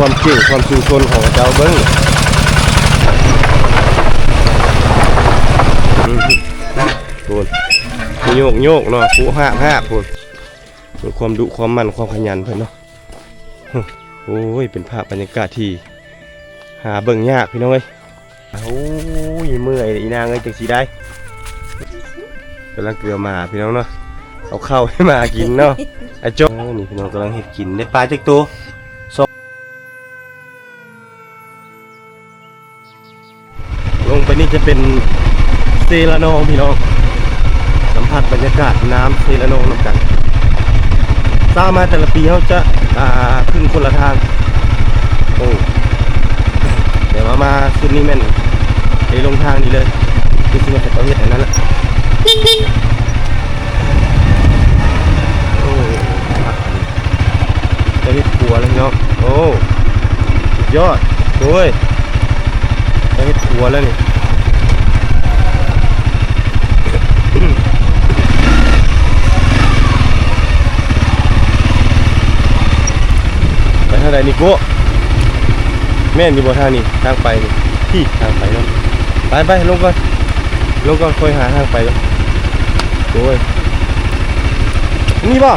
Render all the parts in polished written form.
ความเก่งความชูชนของเจ้าเบิ้งพูนโยกโยกเนาะผู้ห้าพูนมีความดุความมันความขยันเพิ่นเนาะโอ้ยเป็นภาพบรรยากาศที่หาเบิ่งยากพี่น้องเอ้ยโอ้ยเมื่อยอีนางเอ้ยจังสีได้กำลังเกลือมาพี่น้องเนาะเอาข้าวให้มากินเนาะไอ้โจ้นี่พี่น้องกำลังเห็ดกินได้ปลาจักตัวลงไปนี่จะเป็นเซลานองพี่น้องสัมผัสบรรยากาศน้ำเซลานองนำกันสร้างมาแต่ละปีเขาจะขึ้นคนละทางโอ้เดี๋ยวมาขึ้นนี่แม่นไปลงทางนี้เลยคือสิ่งที่เขาเห็นอันนั้นแหละโอ้จะเห็ดขัวเลยเนาะโอ้สุดยอดโอ้ยจะเห็ดขัวแล้วนี่ไปทางไหนนี่โก้แม่นอยู่บนทางนี้ทางไปที่ทางไปเนาะไปลงก่อนค่อยหาทางไปแล้วโอ้ยนี่บ่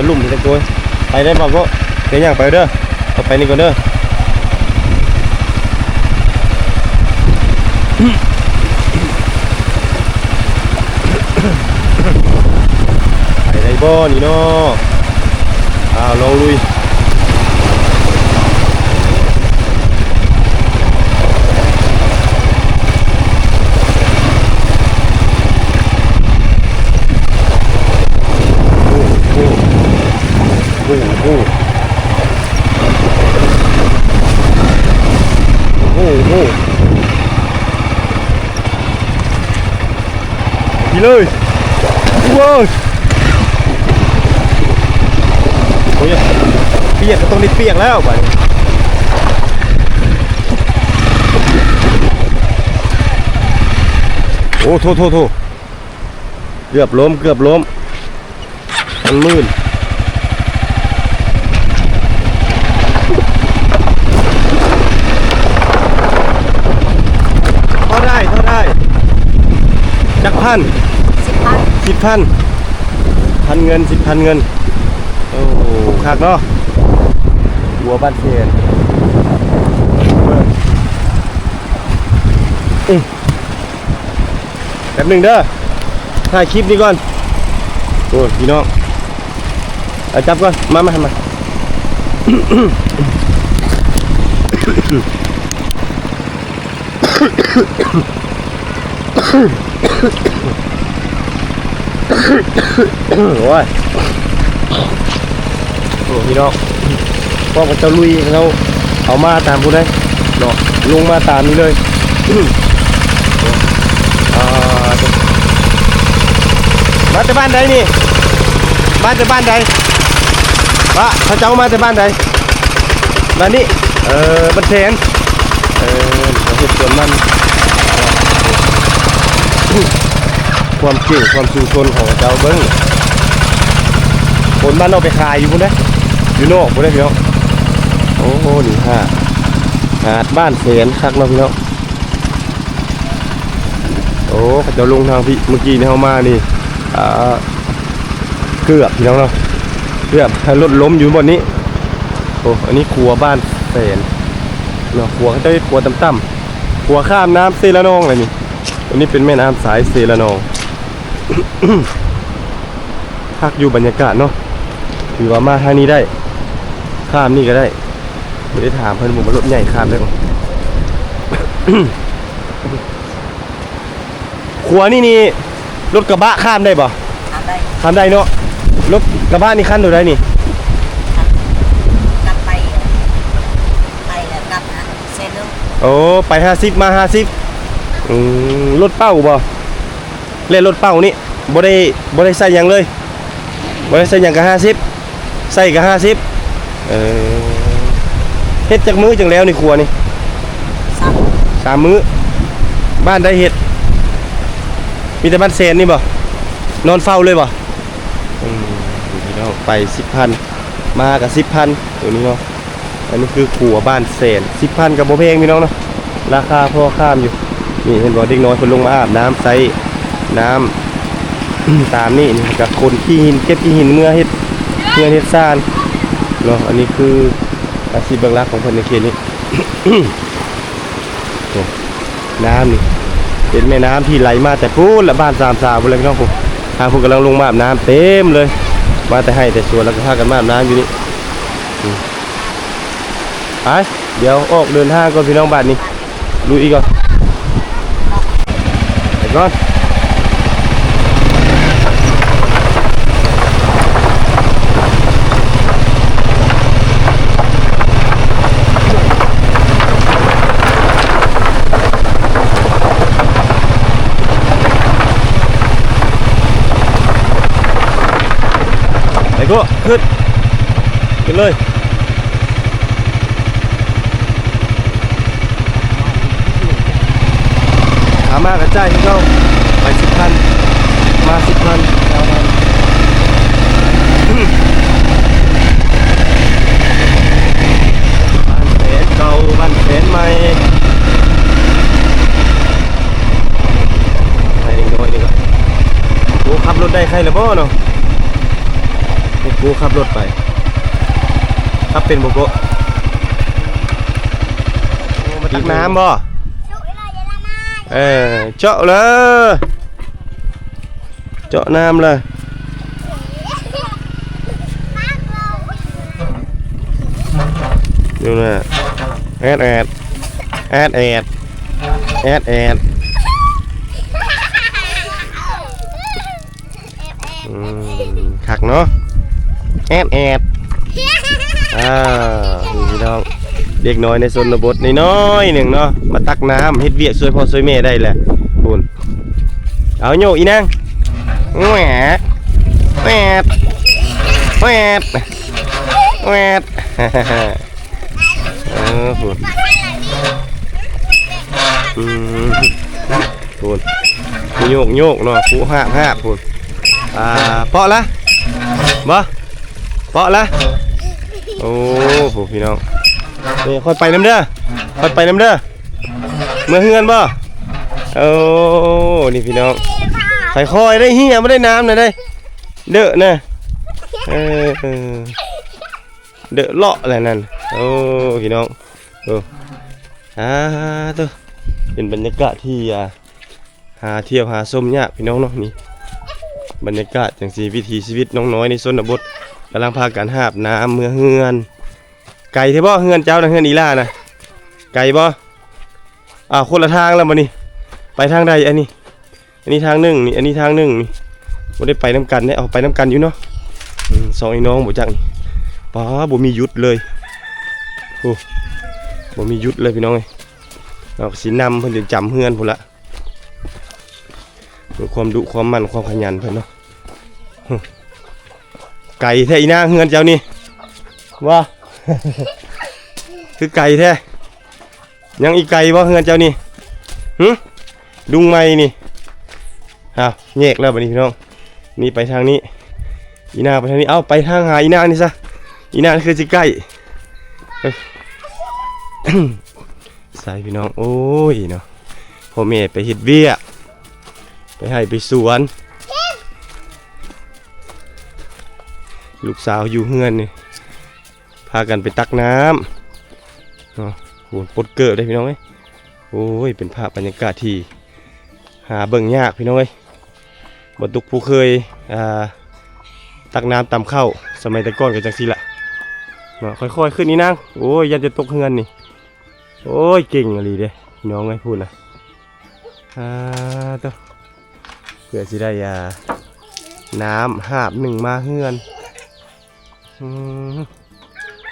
ลุ่มนี่ตะโกยไปได้บ่ก็เดี๋ยวย่างไปเด้อเอาไปนี่ก่อนเด้อไปได้บ่นี่เนาะลองลุยโอ้ดีเลยว้าวโอ้ยเปียกก็ต้องได้เปียกแล้วไปโอ้โทเกือบล้มมันมืดเท่าได้จักพัน10,000พันเงิน10,000เงินโอ้โหคักเนาะหัวบ้านเทียนแป๊บหนึ่งเด้อถ่ายคลิปนี้ก่อนโอ้พี่น้องจับก่อนมาโอ้ยโอ้พี่น้องพ่อกับเจ้าลุยเขาเอามาตามผู้ใดเนาะลงมาตามนี้เลยมาจากบ้านใดนี่มาจากบ้านใดวะเขาเจ้ามาจากบ้านใดบ้านนี้บ้านแสนเราเห็นสวนมันความเก่งความชูชนของเจ้าเบิ้งผลมันเอาไปขายอยู่พุ่นนะอยู่นอกพุ่นนะพี่น้องโอ้โหนี่หาดบ้านแสนคักน้องพี่น้องโอ้เขาจะลงทางพี่เมื่อกี้นี่เขามานี่เกือบพี่น้องเนาะเกือบรถล้มอยู่บนนี้โอ้อันนี้ครัวบ้านแสนเนาะครัวเขาจะครัวต่ำๆครัวข้ามน้ำเซลานองอะไรนี่อันนี้เป็นแม่น้ำสายเซลานองพักอยู่บรรยากาศเนาะถือว่ามาทางนี้ได้ข้ามนี่ก็ได้ไม่ได้ถามเพิ่นผมว่ารถใหญ่ข้ามได้ไหมขวานี่รถกระบะข้ามได้ป่ะข้ามได้เนาะรถกระบะนี่ขั้นตัวได้นี่กลับไปแล้วกลับเซนนึงโอ้ไป50 มา 50รถเป้าบ่เล่นรถเป้านี่บ่ได้ใส่ยังเลยบ่ได้ใส่ยังกับ50ใส่กับ50เฮ็ดจักมื้อจังแล้วนี่ครัวนี่3 มื้อบ้านได้เฮ็ดมีแต่บ้านแสนนี่บ่นอนเฝ้าเลยบ่พี่น้องไป10,000 มากับ10,000ตัวนี้เนาะอันนี้คือขัวบ้านแสน10,000กับโบเพงพี่น้องเนาะราคาพอข้ามอยู่นี่เห็นบอกเด็กน้อยคนลงมาอาบน้ำใส่น้ำ ตามนี่กับคนขี้หินเก็บขี้หินเมื่อเฮ็ดซ่านเนาะอันนี้คืออาชีพเบื้องหลักของคนในเขตนี้ น้ำนี่เป็นแม่น้ำที่ไหลมาแต่พูนละบ้านสามสาวบนเลยพี่น้องผมทางพวกกำลังลงมาอาบน้ำเต็มเลยมาแต่ให้แต่สวนแล้วก็พากันมาอาบน้ำอยู่นี่ไปเดี๋ยวออกเดินทางก่อนพี่น้องบ้านนี้ลุยอีกก่อนไปก่อนก็ขึ้นเลยหามากระจายให้เขาไป10,000มา10,000บ้านแสนเก่าบ้านแสนใหม่ไปเด็กน้อยดีกว่าโอ้ขับรถได้ใครละบ่เนาะกูขับรถไปขับเป็นโบโกมาตักน้ำบ่เจาะเลยเจาะน้ำเลยดูนะแอดขักเนาะแอดพี่น้องเด็กน้อยในชนบทน้อยหนึ่งเนาะมาตักน้ำเฮ็ดเวียกช่วยพ่อช่วยแม่ได้แหละคุณเอาโยกอีนางแหวดคุณโยกเนาะผู้ห้าคุณเปาะละบ่เปาะละโอ้โหพี่น้องนี่ค่อยไปน้ำเด้อเมื่อเฮือนบ่โอ้นี่พี่น้องค่อยได้เหี้ยไม่ได้น้ำนะได้เด้อนะเด้อเลาะอะไรนั่นโอ้พี่น้องตัวเป็นบรรยากาศที่หาเที่ยวหาชมยากพี่น้องเนาะนี่บรรยากาศจังสีวิถีชีวิตน้องน้อยในชนบทกำลังพากันหาบน้ำเมื่อเฮือนไก่เทบ่เฮือนเจ้านะเฮือนอีล่านะไก่บ่คนละทางแล้วมานี่ไปทางใดอันนี้ทางหนึ่งนี่อันนี้ทางหนึ่งนี่บ่ได้ไปน้ำกันเนี่ยเอาไปน้ำกันอยู่เนาะสองไอ้น้องบ่จักนี่ป้าบ่มียุดเลยโอ้บ่มียุดเลยพี่น้องเอ้ยเอาสีนำเพิ่นจะจำเฮือนพุ่นละความดุความมันความขยันเพิ่นเนาะไก่แท้อีนางเฮือนเจ้านี่ว่า คือไก่แท้ยังอีไก่บ่เฮือนเจ้านี่ดุงไม้นี่แยกแล้วบัดนี้พี่น้องนี่ไปทางนี้อีนางไปทางนี้ไปทางหาอีนางนี่ซะอีนางคือสิใกล้ใส่พี่น้องโอ้ยเนาะพ่อแม่ไปเฮ็ดเวียกไปให้ไปสวนลูกสาวอยู่เฮือนนี่พากันไปตักน้ำโหปดเกิดได้พี่น้องเอ้ยโอ้ยเป็นภาพบรรยากาศที่หาเบิ่งยากพี่น้องเอ้ยบ่ตุกผู้เคยตักน้ำตำเข้าสมัยแต่ก่อนก็จังซี่ละค่อยๆขึ้นนี่นางโอ้ยยันจะตกเฮือนนี่โอ้ยเก่งอะไรเด้พี่น้องเอ้ยพูดนะตัวเพื่อสิได้น้ำหาบหนึ่งมาเฮือน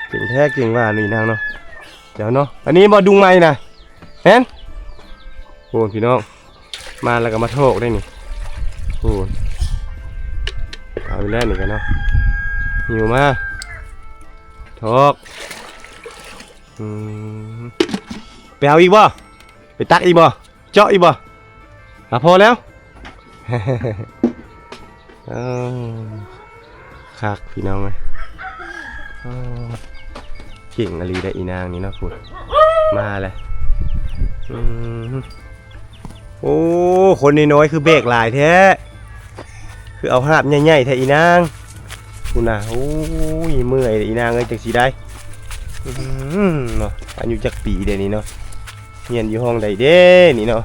เก่งแท้เก่งว่านี่นางเนาะเดี๋ยวเนาะอันนี้มาดุงไม้นะเห็นโอ้พี่น้องมาแล้วก็มาโถกได้นี่โอ้เอาไปแล้วนี่กันเนาะหิวมาโถกไปเอาอีกบ่ไปตักอีกบ่เจาะอีกบ่พอแล้วคักพี่น้องเลย อ้าวเก่งอลีได้อีนางนี่เนาะพูดมาเลยโอ้คนน้อยๆคือเบรกหลายแท้คือเอาหาบใหญ่ๆแท้อีนางคุณน่ะโอ้ยเมื่อยอีนางเอ้ยจังสิได้เนาะอายุจักปีเดี๋ยวนี้เนาะเรียนอยู่ห้องใดเด้นี่เนาะ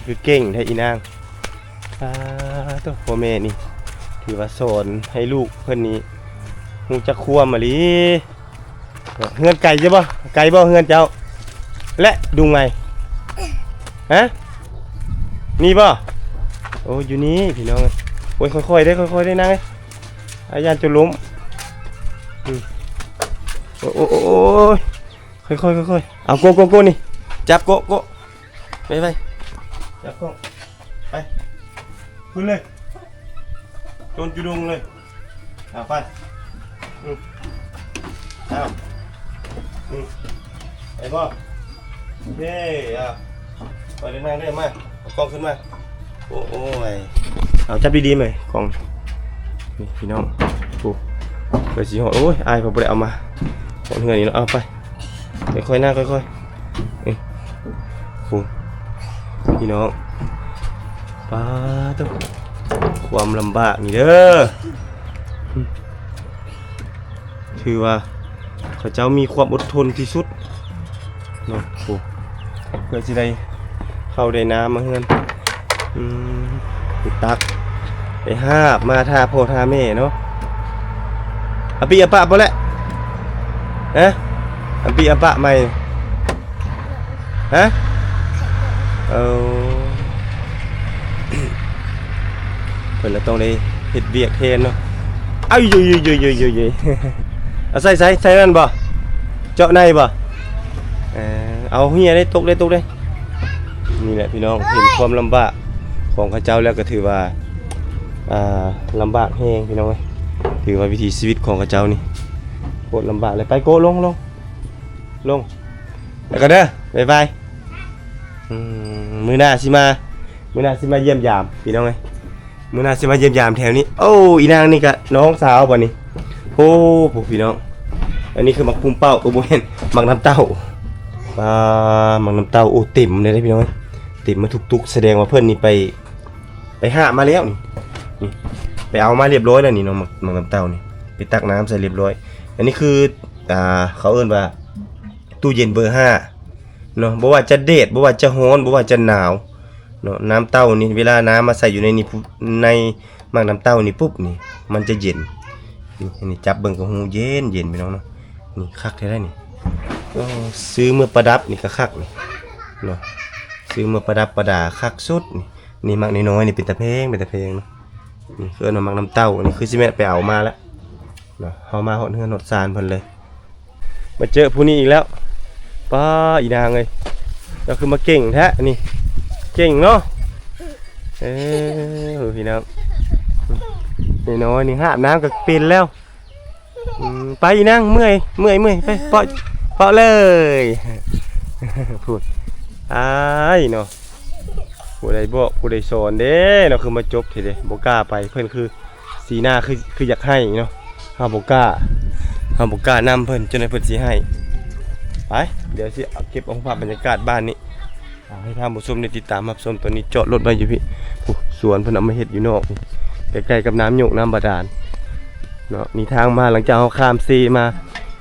คือเก่งแท้อีนางตัวพ่อแม่นี่ถือว่าสอนให้ลูกเพิ่นนี้ฮู้จักควมมะลิเฮือนไก่ใช่ป่ะไก่บ่เฮือนเจ้าและดูไงฮะนี่ป่ะโอ้อยู่นี่พี่น้องโอ้ยค่อยๆได้ค่อยๆได้นั่งอาญานจะล้มโอ้โอ้ค่อยๆเอาโกนี่จับโกไปจับโกไปขึ้นเลยโดนจุดงเลยเอาไปเอาไอ้พ่อเฮ้ไปเดินทางได้มาเอากล้องขึ้นมาโอ้ยเอาจับดีๆไหมกล้องนี่พี่น้องปูเปิดสีหอดโอ้ยอายผมไม่ได้เอามาหอดเหื่อยนี่เนาะเอาไปค่อยๆหน้าค่อยๆนี่ปูพี่น้องป้าต้องความลำบากนี่เด้อคือว่าเขาเจ้ามีความอดทนที่สุดเนาะปูเพื่อจะได้เข้าได้น้ำมาเฮือนไปตักไปหาบมาทาพ่อทาแม่เนาะอปีอปะบ่แหละฮะอปีอปะใหม่ฮะเอาเพิ่นละต้องได้เฮ็ดเวียกแทนเนาะเอ้ยเอาใส่นั่นบ่เจาะในบ่เอาเฮียได้ตกได้นี่แหละพี่น้องเห็นความลำบากของข้าเจ้าแล้วก็ถือว่าลำบากแห้งพี่น้องเอ้ยถือว่าวิถีชีวิตของข้าเจ้านี่โคตรลำบากเลยไปโกลงแล้วก็เด้อบ๊ายบายมื้อหน้าสิมาเยี่ยมยามพี่น้องเอ้ยมื้อหน้าสิมาเยี่ยมยามแถวนี้โอ้อีนางนี่ก็น้องสาวบ่นี่โอ้พี่น้องอันนี้คือมักพุ่มเป้าบ่เห็นมักน้ำเต้ามักน้ำเต้าโอ้เต็มเลยนะพี่น้องเต็มมาทุกแสดงว่าเพื่อนนี่ไปหามาแล้วนี่ไปเอามาเรียบร้อยแล้วนี่น้องมักน้ำเต้านี่ไปตักน้ำใส่เรียบร้อยอันนี้คือเขาเอิ้นว่าตู้เย็นเบอร์5เนาะบ่ว่าจะเดดบ่ว่าจะร้อนบ่ว่าจะหนาวเนาะน้ำเต้านี่เวลาน้ำมาใส่อยู่ในนี่ในมักน้ำเต้านี่ปุ๊บนี่มันจะเย็นนี่จับเบิ่งก็หูเย็นพี่น้องเนาะนี่คักแท้ได้นี่ก็ซื้อเมื่อประดับนี่ก็คักนี่เนาะซื้อเมื่อประดับประดาคักสุดนี่มักน้อยๆนี่เป็นตะเพงเนาะนี่คือเอามักน้ำเต้านี่คือสิแม่ไปเอามาแล้วเนาะเอามาหดเฮือนหดซานเพิ่นเลยมาเจอผู้นี้อีกแล้วป้าอีนางเลยเราคือมาเก่งแท้นี่เก่งเนาะพี่น้องน้อยนี่หาบน้ำก็เป็นแล้วไปอีนางเมื่อยไปเปาะเลยพูดอ้ายเนาะผู้ใดบอกผู้ใดสอนเด้เนาะคือมาจบทีเดียวบ่กล้าไปเพิ่นคือสีหน้าคืออยากให้เนาะห้ามบ่กล้านำเพิ่นจนให้เพิ่นสิให้ไปเดี๋ยวสิเก็บภาพบรรยากาศบ้านนี้ให้ท่านผู้ชมได้ติดตามรับชมตอนนี้จอดรถไว้อยู่พี่สวนเพิ่นเอามาเฮ็ดอยู่นอกใกล้ๆกับน้ำหยกน้ำบาดาลเนาะนี่ทางมาหลังจากเฮาข้ามซีมา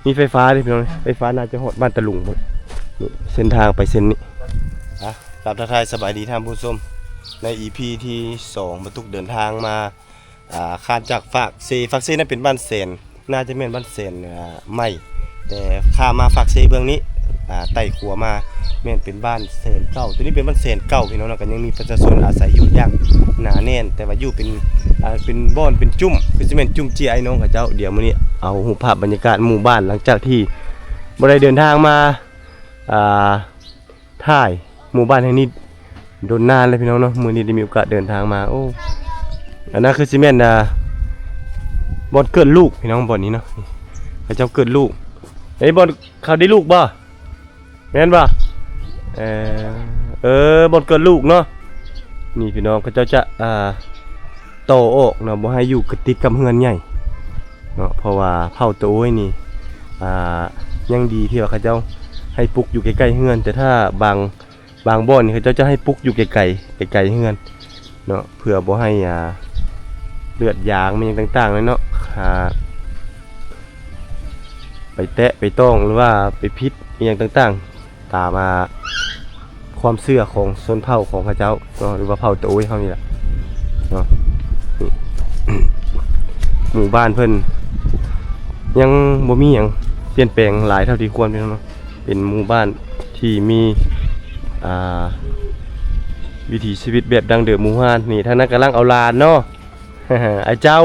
มีไฟฟ้าดิพี่น้องไฟฟ้าน่าจะฮอดบ้านตะลุงหมดนี่เส้นทางไปเส้นนี้ครับทักทายสบายดีท่านผู้ชมใน EP ที่2บรรทุกเดินทางมาข้ามจากฝากซีนั่นเป็นบ้านเซนน่าจะเป็นบ้านเซนใหม่แต่ข้ามมาฝากซีเบื้องนี้ไต่ขัวมาแม่นเป็นบ้านเซนเก่าตัวนี้เป็นบ้านเซนเก่าพี่น้องกันยังมีประชาชนอาศัยอยู่อย่างหนาแน่นแต่ว่าอยู่เป็นบ้านเป็นจุ่มคือสิแม่นจุ่มเจียไอ้น้องกับเจ้าเดี๋ยวมื้อนี้เอารูปภาพบรรยากาศหมู่บ้านหลังจากที่บ่ได้เดินทางมาถ่ายหมู่บ้านแห่งนี้โดนนานเลยพี่น้องเนาะมื้อนี้ได้มีโอกาสเดินทางมาโอ้อันนั้นคือสิแม่นบ่อนเกิดลูกพี่น้องบ่อนนี้เนาะเขาเจ้าเกิดลูกไอ้บ่อนเขาได้ลูกบ่แม่นบ่บ่อนเกิดลูกเนาะนี่พี่น้องเขาเจ้าจะโตออกเนาะบ่ให้อยู่ติดกับเฮือนใหญ่ เนาะเพราะว่าเผาโต้ยนี่ยังดีที่ว่าเขาเจ้าให้ปลุกอยู่ใกล้ๆเฮือนแต่ถ้าบางบ่อนนี่เขาเจ้าจะให้ปลุกอยู่ไกลๆไกลๆเฮือนเนาะเพื่อบ่ให้เลือดยางมันยังต่างๆเลยเนาะไปแตะไปต้องหรือว่าไปพิษอย่างต่างๆตามมาความเชื่อของชนเผ่าของเขาเจ้าเนาะหรือว่าเผ่าโต้ยเขานี่แหละเนาะ หมู่บ้านเพิ่นยังบ่มีหยังเปลี่ยนแปลงหลายเท่าที่ควรเนาะเป็นหมู่บ้านที่มีวิถีชีวิตแบบดั้งเดิมหมู่บ้านนี่ทางนั้นกำลังเอาลานเนาะ ไอ้เจ้า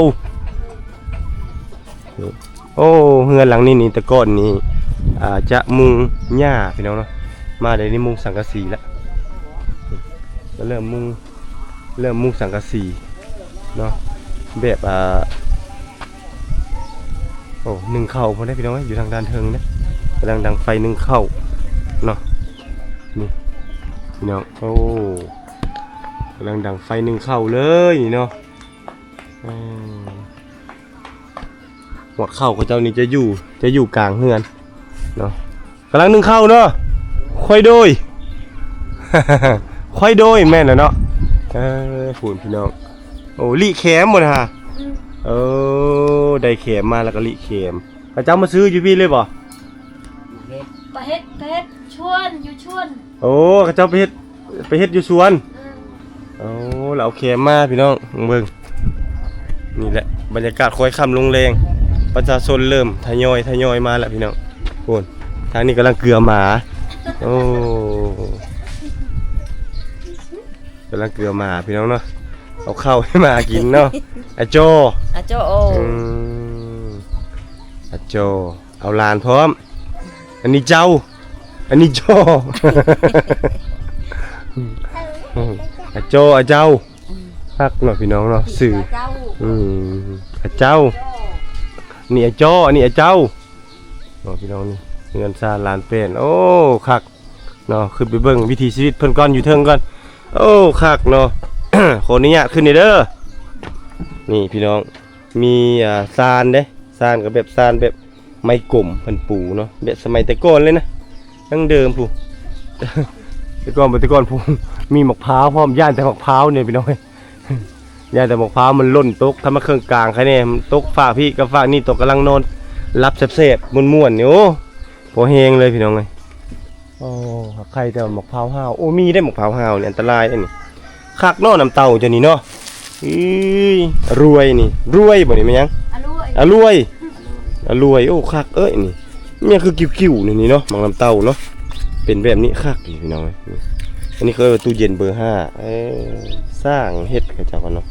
โอ้เฮือนหลังนี้นี่แต่ก่อนนี่จะมุงหญ้าพี่น้องเนาะมาได้นี่มุงสังกะสีแล้วก็เริ่มมุงสังกะสีเนาะแบบโอ้หนึ่งเข่าพอได้พี่น้องอยู่ทางด้านเทิงนะกำลังดังไฟหนึ่งเข่าเนาะนี่พี่น้องโอ้กำลังดังไฟหนึ่งเข่าเลยนี่เนาะหมดเข่าของเจ้านี่จะอยู่กลางเฮือนเนาะกำลังหนึ่งเข่าเนาะค่อยโดย ค่อยโดยแม่นแล้วเนาะฝุ่นพี่น้องโอ้ลิเข็มหมดฮะได้เข็มมาแล้วก็ลิเข็มพระเจ้ามาซื้ออยู่พี่เลยบ่ไปเฮ็ดชวนอยู่ชวนโอ้พระเจ้าไปเฮ็ดอยู่สวนโอ้เราเอาเข็มมาพี่น้องเบิ่งนี่แหละบรรยากาศค่อยค่ำลงแรงประชาชนเริ่มทยอยมาแล้วพี่น้องโอนทางนี้กำลังเกลือหมาโอ้กำลังเกลือหมาพี่น้องเนาะเอาข้าวให้หมากินเนาะอาโจโออาโจเอาลานพร้อมอันนี้เจ้าอันนี้โจ อาโจอาเจ้าพักเนาะพี่น้องเนาะสื่ออาเจ้านี่อาโจอันนี้อาเจ้าเนาะพี่น้องนี่เงินซาลานเป็นโอ้คักเนาะขึ้นไปเบิ่งวิถีชีวิตเพิ่นก่อนอยู่เทิงก่อนโอ้คักเนาะ ขออนุญาตขึ้นนี่เด้อนี่พี่น้องมีซานเด้ซานกับแบบซานแบบไม้กลมเพิ่นปูเนาะแบบสมัยแต่ก่อนเลยนะดั้งเดิมผู้ แต่ก่อนผู้มีมะพร้าวพร้อมย่านแต่มะพร้าวเนี่ยพี่น้อง ย่านแต่มะพร้าวมันล่นตกทำมาเครื่องกลางใครเนี่ยมันตกฝากพี่กับฝากนี่ตกกำลังนอนรับแซ่บๆม่วนๆนี่โอ้พอแห้งเลยพี่น้องเลยโอ้ใครแต่มะพร้าวห้าวโอ้มีได้มะพร้าวห้าวเนี่ยอันตรายนี่คักเนาะน้ำเต่าจะนี่เนาะรวยนี่รวยบ่นี่มันยังรวยโอ้คักเอ้ยนี่เนี่ยคือกิ้วๆนี่เนาะมังน้ำเต่าเนาะเป็นแบบนี้คักพี่น้องอันนี้คือตู้เย็นเบอร์5สร้างเฮ็ดกับเจ้ากันเนาะ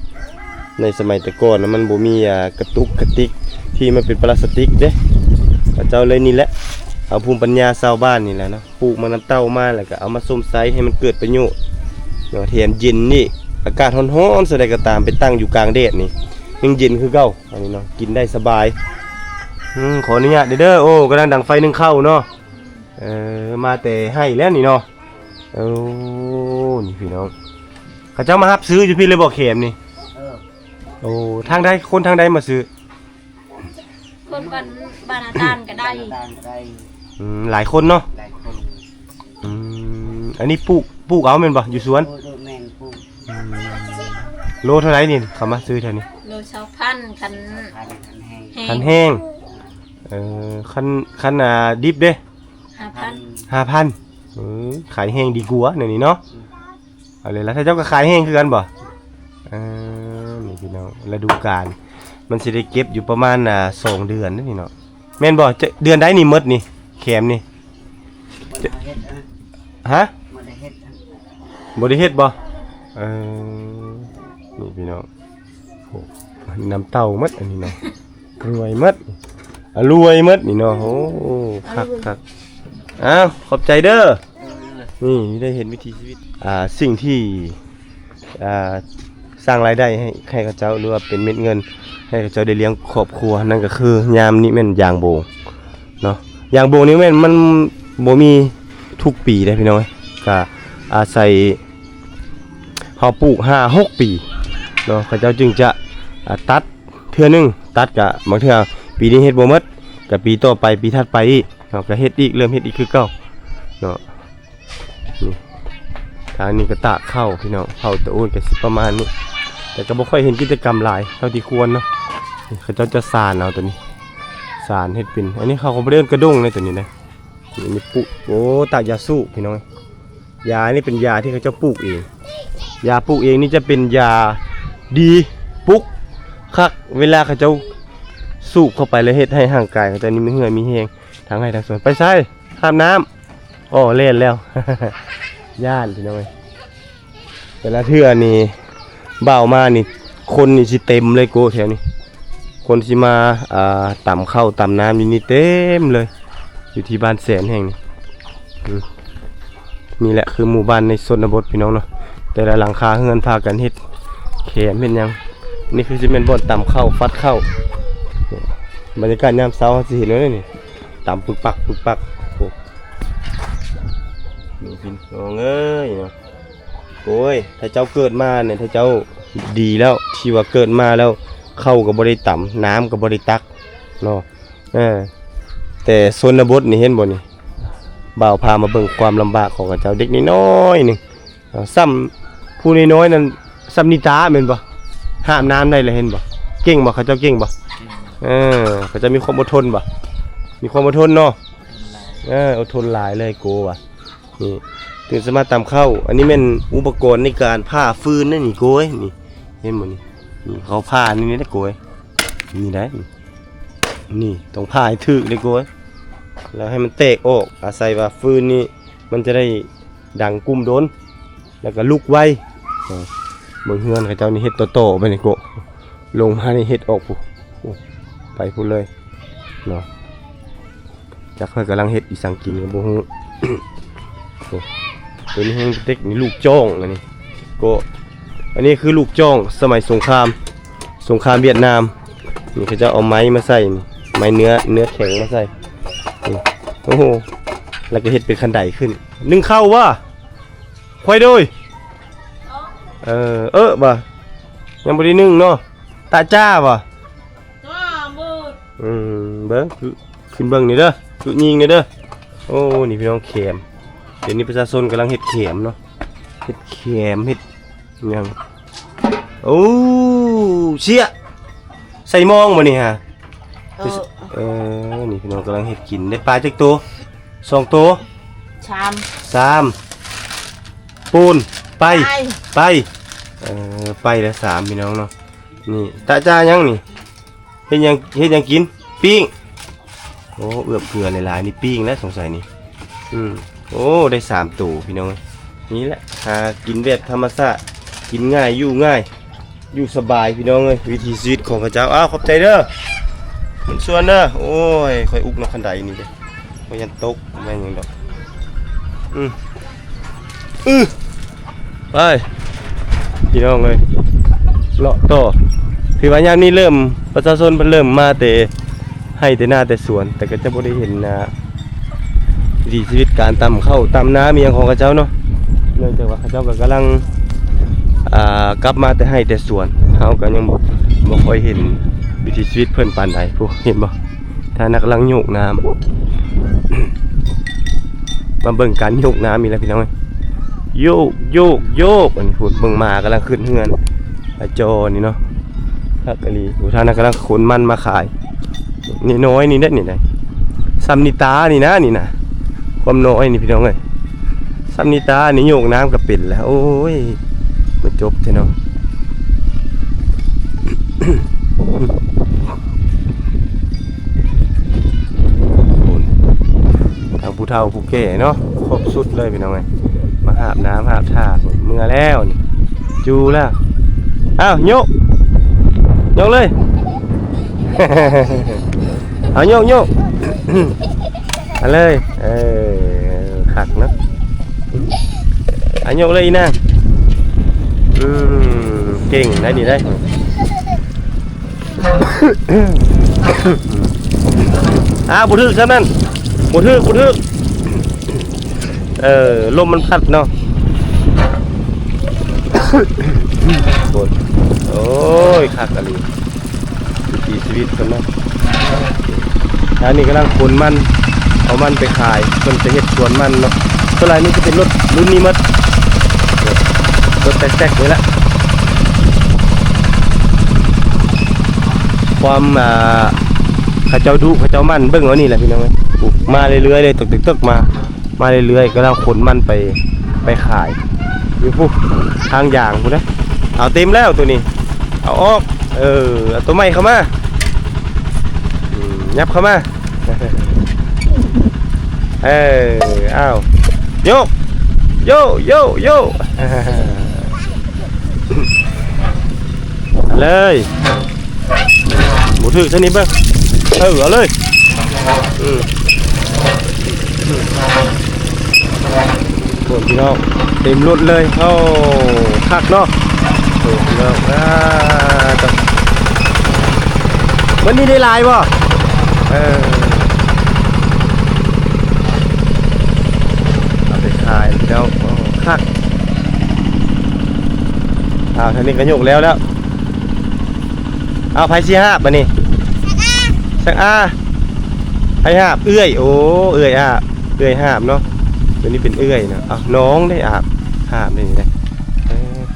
ในสมัยแต่ก่อนนะมันบ่มีกระตุกกระติกที่มันเป็นพลาสติกเด้เจ้าเลยนี่แหละเอาภูมิปัญญาชาวบ้านนี่แหละเนาะปลูกมันน้ำเต้ามาแล้วก็เอามาส้มไซให้มันเกิดประโยชน์เนาะแถมเย็นนี่อากาศร้อนๆแสดงก็ตามไปตั้งอยู่กลางแดดนี่ยังเย็นคือเก่าอันนี้เนาะกินได้สบายขออนุญาตเด้อโอ้กำลังดังไฟนึ่งข้าวเนาะมาแต่ให้แล้วนี่เนาะโอ้นี่พี่น้องข้าเจ้ามารับซื้ออยู่พี่เลยบอกเข็มนี่โอ้ทางใดคนทางใดมาซื้อคนบ้านอาจารย์ก็ได้หลายคนเนาะอันนี้ปลูกเอาแม่นบ่อยู่สวนโลเท่าไหร่นี่เขามาซื้อเท่านี้โล2,000คันแห้งคันดิบเด้5,000ขายแห้งดีกว่าเนี่ยนี่เนาะเอาเลยแล้วถ้าเจ้าก็ขายแห้งคือกันบ่นี่พี่น้องฤดูกาลมันสิได้เก็บอยู่ประมาณ2 เดือนนี่เนาะแม่นบ่เดือนใดนี่หมดนี่แขมนี่ฮะบ่ได้เฮ็ดบ่นี่พี่น้องโอ้น้ำเต้าหมดอันนี้เนาะรวยหมดนี่เนาะโอ้คักอ้าวขอบใจเด้อนี่ได้เห็นวิถีชีวิตสิ่งที่สร้างรายได้ให้กับเจ้าหรือว่าเป็นเม็ดเงินให้กับเจ้าได้เลี้ยงครอบครัวนั่นก็คือยามนี้แม่นยางโบเนาะยางโบนี่แม่นมันบ่มีทุกปีได้พี่น้องก็อาศัยเฮาปลูก 5-6 ปีเนาะเขาเจ้าจึงจะตัดเทื่อนึงตัดก็บางเทื่อ ปีนี้เฮ็ดบ่หมดก็ปีต่อไปปีถัดไปอีกเนาะก็เฮ็ดอีกเริ่มเฮ็ดอีกคือเก่าเนาะนี่ทางนี้ก็ตากข้าวพี่น้องข้าวตะโอนก็สิประมาณนี้แต่ก็บ่ค่อยเห็นกิจกรรมหลายเท่าที่ควรเนาะนี่เขาเจ้าจะสานเอาตัวนี้สานเฮ็ดเป็นอันนี้เขาก็บ่ได้เอิ้นกระด้งเลยตัวนี้นะนี่ปุโอ้ตากยาสูบพี่น้องยานี่เป็นยาที่เขาเจ้าปลูกเองยาปลูกเองนี่จะเป็นยาดีปุ๊กคักเวลาเขาเจ้าสูบเข้าไปแล้วเฮ็ดให้ร่างกายเขาเจ้านี่มีเหื่อยมีแฮงทางให้ทางสวนไปใส่ข้ามน้ำอ๋อเล่นแล้ว ย่านพี่น้องเวลาเทื่อนี่บ่าวมานี่คนนี่สิเต็มเลยโกแถวนี้คนสิมาต่ำเข้าต่ำน้ำนี่เต็มเลยอยู่ที่บ้านแสนแห่งนี้นี่แหละคือหมู่บ้านในชนบทพี่น้องเนาะแต่ละหลังคาเฮือนพากันเฮ็ดแขมเป็นยังนี่คือสิเป็นบ่อนต่ำเข้าฟัดเข้าบรรยากาศยามเช้าสิเห็นเลยนี่ต่ำปึกปักปึกปักโอ้นี่พี่น้องเอ้ยเนาะโอ้ยถ้าเจ้าเกิดมาเนี่ยถ้าเจ้าดีแล้วที่ว่าเกิดมาแล้วเข้ากับบริต่ำน้ำกับบริตักเนาะแต่ชนบทนี่เห็นบ่นี่บ่าวพามาเบิ่งความลำบากของเจ้าเด็กน้อยๆหนึ่งซ้ำผู้น้อยๆนั่นซ้ำนิตาเหม็นบ่ห้ามน้ำได้เลยเห็นบ่เก่งบ่เขาเจ้าเก่งบ่เขาจะมีความอดทนบ่มีความอดทนเนาะอดทนหลายเลยโกว่ะนี่ถึงสามารถตามเข้าอันนี้เป็นอุปกรณ์ในการผ่าฟืนนั่นนี่โกยนี่เห็นบ่นี่เขาผ่านี่นะโกยนี่ได้นี่ต้องผ่าให้ถึกเลยโกยแล้วให้มันแตกออกอาศัยว่าฟืนนี่มันจะได้ดังกุ้มโดนแล้วก็ลุกไวเบิ่งเฮือนเขาเจ้านี่เฮ็ดโตๆไปนี่โกลงมานี่เฮ็ดออกปุ๊ไปพูดเลยเนาะจักเพิ่นกำลังเฮ็ดอีสังกินกับบ่ฮู้ ตัวนี้เด็กนี่ลูกจ้องอันนี้ก็อันนี้คือลูกจ้องสมัยสงครามเวียดนามนี่เขาจะเอาไม้มาใส่นี่ไม้เนื้อแข็งมาใส่นี่โอ้โหแล้วก็เฮ็ดเป็นคันไดขึ้นนึ่งข้าวว่าควายโดยบ่ยังบ่ได้นึ่งเนาะตาจ้าบ่เบิ่งขึ้นเบิ่งนี่เด้อคือยิงนี่เด้อโอ้นี่พี่น้องเข็มเดี๋ยวนี้ประชาชนกำลังเฮ็ดเข็มเนาะเฮ็ดเข็มเฮ็ดยังโอ้เชี่ยใส่มองมานี่ฮะนี่พี่น้องกำลังเฮ็ดกินได้ปลาจักตัว2ตัว3ปูนไปไปแล้ว3พี่น้องเนาะนี่ตาจ้ายังนี่เฮ็ดยังกินปิ้งโอ้เอือบเกลือหลายๆนี่ปิ้งแล้วสงสัยนี่โอ้ได้3ตัวพี่น้องนี่แหละหากินแบบธรรมชาติกินง่ายอยู่สบายพี่น้องเลยวิถีชีวิตของพระเจ้าขอบใจเด้อมันส่วนเด้อโอ้ยค่อยอุกนกขันไดนี่เด้อพยันตกแม่งยังดอกไปพี่น้องเลยเลาะต่อคือว่ายามนี้เริ่มประชาชนเพิ่นเริ่มมาแต่ให้แต่หน้าแต่สวนแต่ก็จะบ่ได้เห็นวิถีชีวิตการตำเข้าตำน้ำมีอย่างของเขาเจ้าเนาะเนื่องจากว่าเขาเจ้าก็กำลังกลับมาแต่ให้แต่สวนเขาก็ยังบ่ค่อยเห็นวิถีชีวิตเพิ่นปานใดพวกเห็นบ่ถ้านักกำลังโยกน้ำ มาเบิ่งการโยกน้ำมีแล้วพี่น้องโยกอันนี้พูดเบิ่งมากำลังขึ้นเฮือนจอนี่เนาะทักอลีท่านกำลังขนมันมาขายนี่น้อยนี่ได้นี่ได้ซัมนิตานี่นะความน้อยนี่พี่น้องเอ้ยซัมนิตานี่โยกน้ำก็เป็นแล้วโอ้ยมันจบเถอะเนาะ ทางผู้เฒ่าผู้แก่เนาะครบสุดเลยพี่น้องเอ้ยมาอาบน้ำอาบท่าเมื่อแล้วนี่จูแล้วอ้าวยกเลย เอาโยก เอาเลยขักนะเอาโยกเลยนะเก่งได้ดีได้ บุทึกซะนั่นบุทึกลมมันพัดเนาะ โอ้ยขักอะไรวิถีชีวิตกันเนาะ อันนี้กำลังขนมันเอามันไปขายเพิ่นจะเฮ็ดสวนมันเนาะส่วนหลายนี่จะเป็นรถรุ่นนี้หมดรถแท็กๆนี่แหละความเขาเจ้าดุเขาเจ้ามันเบิ่งเอานี่แหละพี่น้องเอ้ยมาเรื่อยๆเลยตึกๆมาเรื่อยๆกำลังขนมันไปขายอยู่พวกทางอย่างพุ่นนะเอาเต็มแล้วตัวนี้เอาออกเอาตัวใหม่เข้ามายับเข้ามาอ้าวโยกโยโยโยเลยหมูถือเท่านี้เบ้างเอาเลยโอ้พี่น้องเต็มรถเลยเข้าคักเนาะโอ้พี่น้องวันนี้ได้ลายบ่เอาไปขายพี่น้องคักท่านี้ก็ยกแล้วเอาไผ่สิหาบมานี่สักไผ่หาบเอื้อยโอ้เอื้อยหาบเนาะตัวนี้เป็นเอื้อยนะเอาน้องได้หาบได้นี่ได้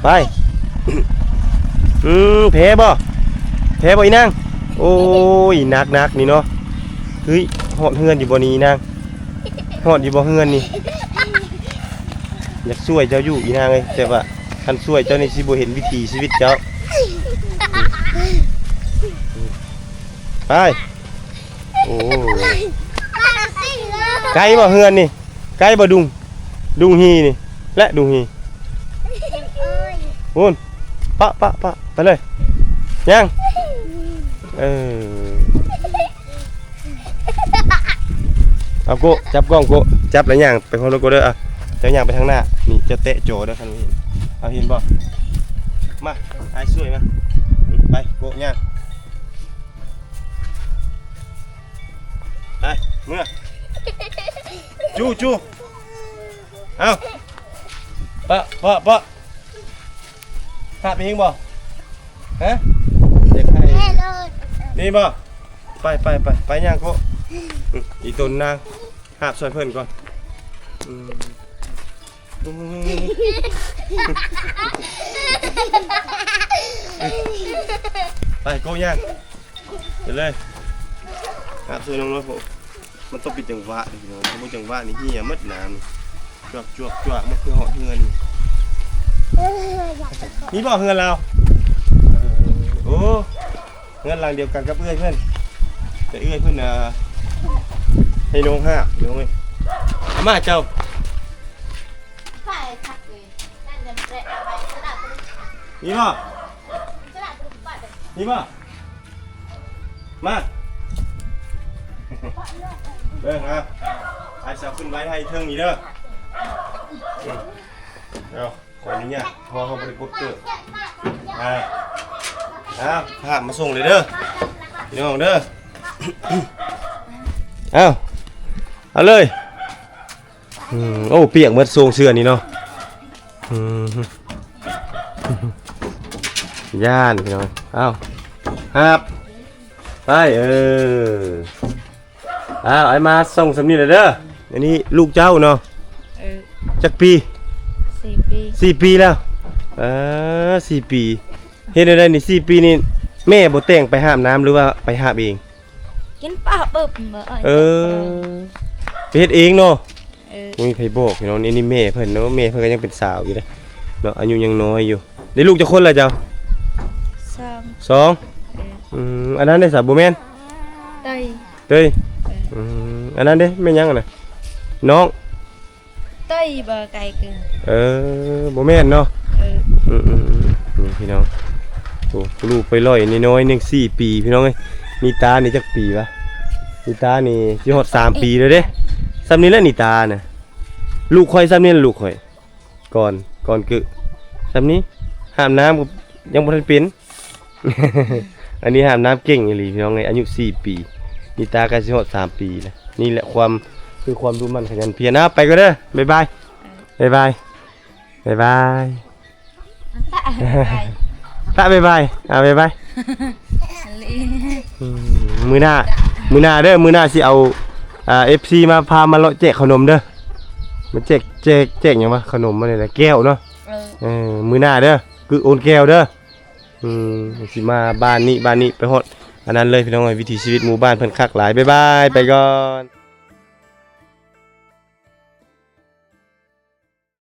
ไปแพ้บ่อีนางโอ้ยนักนี่เนาะเฮ้ยหอดเฮือนอยู่บ่นี้นางหอดอยู่บ่เฮือนนี่อยากช่วยเจ้าอยู่อีนางเลยแต่ว่าคันช่วยเจ้านี่สิบ่เห็นวิถีชีวิตเจ้าไปโอ้ไกลบ่เฮือนนี่ไกลบ่ดุงฮีนี่และดุงฮีโอนปะไปเลยยังเอาโกจับกล้องโกจับแล้วย่างไปพร้อมรถโกเด้ออ่ะเจ้าย่างไปทางหน้านี่จะเตะโจเด้อคันนี้เอาเห็นบ่มาไอ้ช่วยมาไปโกย่างไปเมื่อจูเอาปะหาไปยิงบ่ฮะเด็กใครนี่บ่ไปย่างโกอีตนนางหาบซอยเพิ่นก่อนไปโกย่างเดี๋ยวเลยหาบซอยน้องรถผมมันต้องปิดจังหวะดิพี่น้องถ้าไม่จังหวะนี่เหี้ยมัดน้ำจวกมันคือหอดเงินนี่บอกเงินเราโอ้เงินหลังเดียวกันกับเอื้อยเพื่อนแต่เอื้อยเพื่อนให้น้องห้าน้องเอ้ยมาเจ้านี่บ่มาเด้อครับไอ้สาวขึ้นไว้ให้เทิงนี้เด้อเอาขออนุญาตพอเขาบริกรเกิดภาพมาส่งเลยเด้อพี่น้องเด้อเอาเลยโอ้เปียกเมื่อทรงเสื้อนี่เนาะย่านพี่น้องครับไปไอ้มาส่งสำนีเลยเด้ออันนี้ลูกเจ้าเนาะจักปี4 ปีแล้ว4 ปีเฮ็ดได้นี่4 ปีนี่แม่บ่แต่งไปหาบน้ำหรือว่าไปหาบเองกินปลาบึบไปเฮ็ดเองเนาะมีไผบอกพี่น้องนี่แม่เพิ่นเนาะแม่เพิ่นก็ยังเป็นสาวอยู่เด้เนาะอายุยังน้อยอยู่ได้ลูกจักคนแล้วเจ้า2อันนั้นได้สาวบ่แม่นเต้ยอันนั้นเด้แม่นยังน่ะน้องเต้ยบ่ไกลเกินบ่แม่นเนาะนี่พี่น้องโอ้ลูกไปลอยน้อยๆนึง4 ปีพี่น้องเอ้ยมีตานี่จักปีวะมีตานี่สิฮอด3 ปีแล้วเด้ซ้ำนี้แล้วนี่ตาน่ะลูกข่อยซ้ำนี้ลูกข่อยก่อนกึซ้ำนี้หามน้ำยังบ่ทันเป็น อันนี้หามน้ำเก่งอีหลีพี่น้องเอ้ยอายุ4 ปีมีตาก็สิฮอด3 ปีนะนี่แหละความดูมันขยันเพียรนะไปก็เด้อบ๊ายบายตาบ๊ายบายบ๊ายบาย มื้อหน้าเด้อมื้อหน้าสิเอาFC มาพามาเลาะแจกขนมเด้อมาแจกหยังวะขนมมาเลยนะแก้วเนาะมื้อหน้าเด้อคือโอนแก้วเด้อสิมาบ้านนี้ไปฮอดอันนั้นเลยพี่น้องเอ้ยวิถีชีวิตหมู่บ้านเพิ่นคักหลายบ๊ายบายไปก่อน